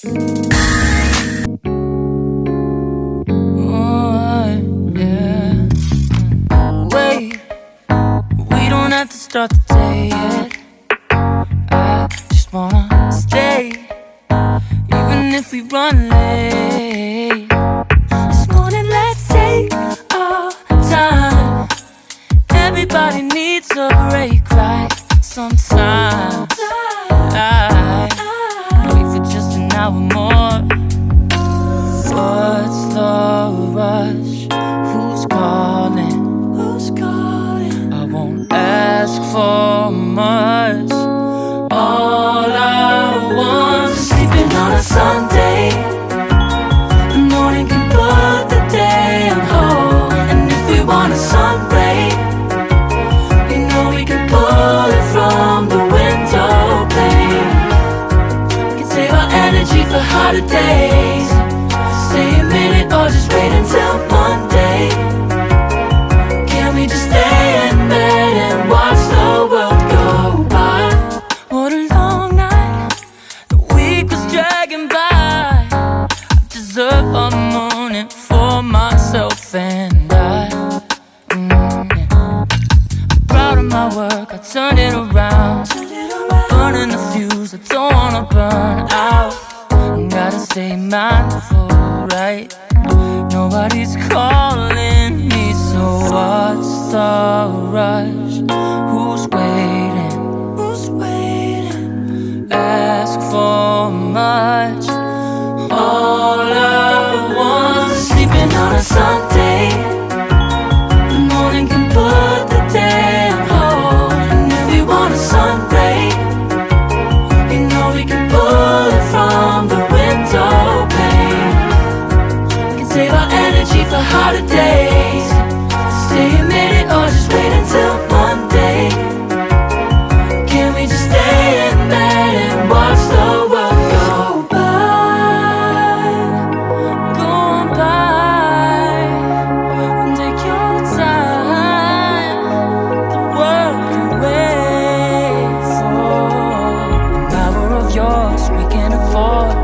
Yeah. Wait, we don't have to start the day yet. I just wanna stay, even if we run late. This morning, let's take our time. Everybody needs a break, right? Sometimes I wait for just an hour more. What's the rush? Who's calling? Who's calling? I won't ask for much. All I want is sleeping on a Sunday. The morning can put the day on hold. And if we want a sun ray, you know we can pull it from the window pane. We can save our energy for harder days. Stay a minute or just wait until Monday. Can we just stay in bed and watch the world go by? What a long night, the week was dragging by. I deserve a morning for myself and I. I'm proud of my work, I turned it around. I'm burning the fuse, I don't wanna burn out. Gotta stay mindful, right? Nobody's calling me, so what's the rush? Who's waiting? Who's waiting? Ask for much. All I want is sleeping on a Sunday. The morning can put the day on hold. And if we want a sun ray, you know we can pull it from the window pane. We can save our energy for harder days. Stay a minute or just wait until Monday. Can we just stay in bed and watch the world go by? Go on by and take your time. The world can wait for an hour of yours we can afford.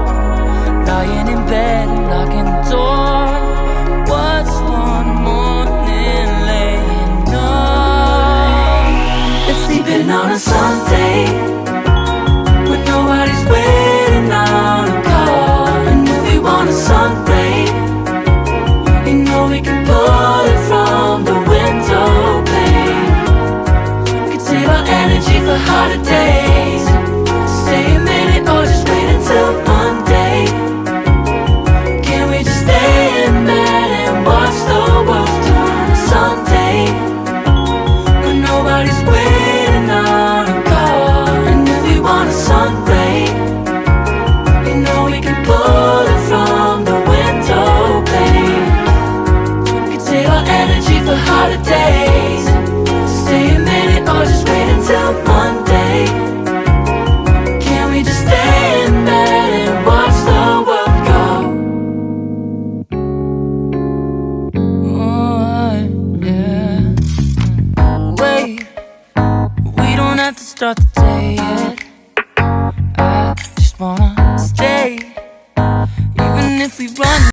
Lying in bed and locking the door. What's one morning laying up? It's sleeping on a Sunday when nobody's waiting on a call. And if we want a sun ray, you know we can pull it from the window pane. We can save our energy for harder days. Stay a minute or just wait until Monday. Can we just stay in bed and watch the world turn to Sunday when nobody's waiting on a call? And if we want a sun ray, you know we can pull it from the window pane. We can save our energy for harder days. Stay a minute or just wait until Monday. Can we just stay in bed and watch the world go? Yeah. Wait, we don't have to start the